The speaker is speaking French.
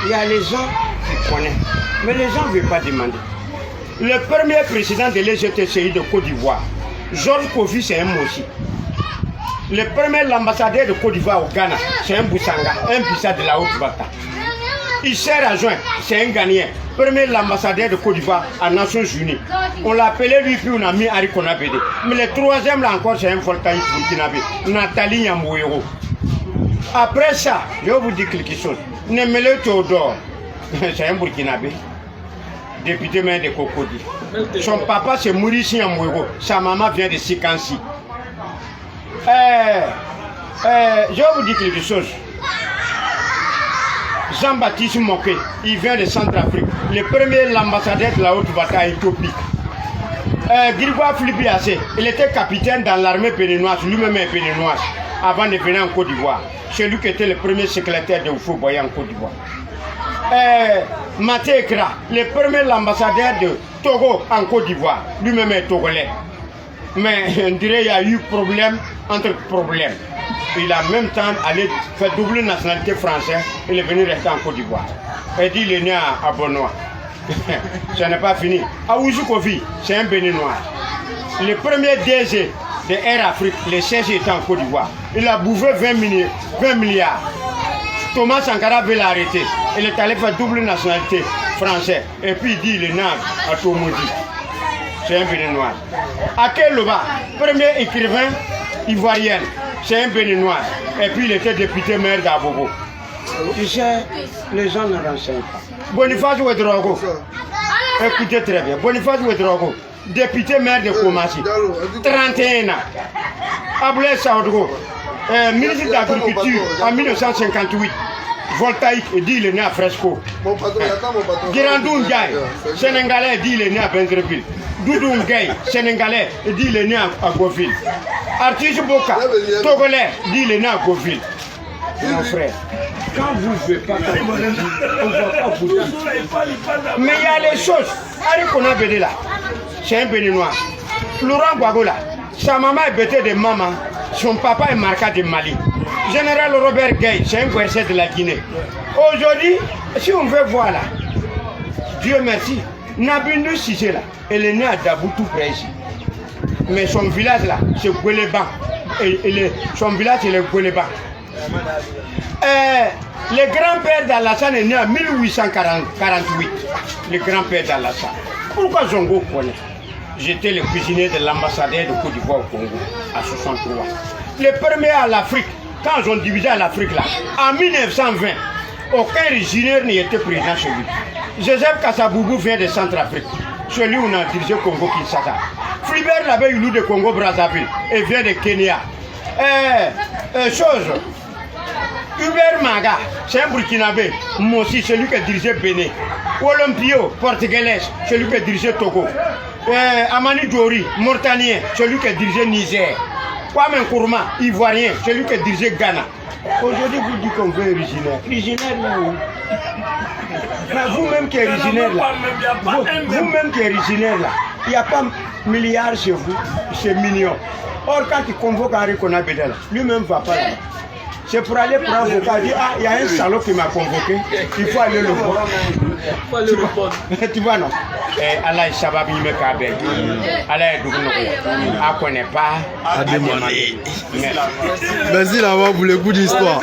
Il y a les gens qui connaissent, mais les gens ne veulent pas demander. Le premier président de l'EGTCI de Côte d'Ivoire, Georges Kofi, c'est un Mossi. Le premier ambassadeur de Côte d'Ivoire au Ghana, c'est un Boussanga, un Bissa de la Haute-Bata. Isser Adjoint, c'est un Ghanéen, premier ambassadeur de Côte d'Ivoire à Nations Unies. On l'appelait lui, puis on a mis Harry Konabede. Mais le troisième là encore, c'est un Voltaïque burkinabé, Nathalie Yamouero. Après ça, je vais vous dire quelque chose. Nemele Théodore, c'est un burkinabé, député maire de Cocody. Son papa c'est Maurice Yamouero, sa maman vient de Sikansi. Je vais vous dire quelque chose. Jean-Baptiste Moké, il vient de Centrafrique. Le premier ambassadeur de la Haute-Bata à Éthiopie. Grégoire Philippe Assé, il était capitaine dans l'armée béninoise, lui-même est béninoise, avant de venir en Côte d'Ivoire. C'est lui qui était le premier secrétaire de Oufo Boya en Côte d'Ivoire. Maté Ekra, le premier ambassadeur de Togo en Côte d'Ivoire, lui-même est togolais. Mais on dirait qu'il y a eu problème entre problèmes. Il a en même temps allé faire double nationalité française. Il est venu rester en Côte d'Ivoire. Il dit qu'il est né à Bonois. Ça n'est pas fini. Aouzou Kofi, c'est un béninois. Le premier DG de Air Afrique, le siège était en Côte d'Ivoire. Il a bouffé 20 milliards. Thomas Sankara veut l'arrêter. Il est allé faire double nationalité française. Et puis il dit qu'il est né à Tomodi. C'est un béninois. Akel Loba, premier écrivain ivoirien, c'est un béninois. Et puis il était député maire d'Abobo. Tu sais, les gens ne renseignent pas. Boniface Ouedraogo, écoutez très bien. Boniface Ouedraogo, député maire de Koumassi, 31 ans. Ablaye Saoudgo, ministre de l'Agriculture en 1958. Voltaïque, il dit qu'il est né à Fresco. Girandou Ndiaye, sénégalais, il dit qu'il est né à Bengreville. Doudou Ngaye, sénégalais, il dit qu'il est né à Goville. Artis Boka, togolais, il dit qu'il est né à Goville. Mon frère, quand vous ne voulez pas, on ne va pas vous dire. Mais il y a les choses. Harry Konabede là, c'est un béninois. Laurent Gbagbo là, sa maman est bêtée de maman, son papa est marqué de Mali. Général Robert Gueye, c'est un Guercé de la Guinée. Aujourd'hui, si on veut voir là, Dieu merci, Nabindu Sissé là, elle est née à Dabou tout près ici. Mais son village là, c'est Gouéléban. Son village c'est le Gouéléban. Le grand-père d'Alassane est né en 1848. Le grand-père d'Alassane. Pourquoi Zongo connaît? J'étais le cuisinier de l'ambassadeur de Côte d'Ivoire au Congo à 63. Le premier à l'Afrique, quand ils ont divisé à l'Afrique là, en 1920, aucun originaire n'y était présent chez lui. Joseph Kassaboubou vient de Centrafrique. Celui où on a dirigé Congo Kinshasa. Flibert Labé-Youlou de Congo Brazzaville et vient de Kenya. Hubert Maga, c'est un Burkinabé. Mossi, celui qui a dirigé Bénin. Olympio, portugais, celui qui a dirigé Togo. Amani Djori, mauritanien, celui qui a dirigé Niger. Kwame Nkrumah, ivoirien, celui qui a dirigé Ghana. Aujourd'hui, vous dites qu'on veut originaire. Originaire là où? Vous-même qui êtes originaire là, vous-même qui êtes originaire là, il n'y a pas milliards chez vous, c'est millions. Or, quand il convoque Harry Konabede là, lui-même ne va pas là. C'est pour aller prendre avocat, dire ah, il y a un salaud qui m'a convoqué, il faut aller le voir. Tu vois non? Allah Shababi me kabel. Allah Dougono. Ah, connaît pas. Vas-y là-bas pour le coup d'histoire.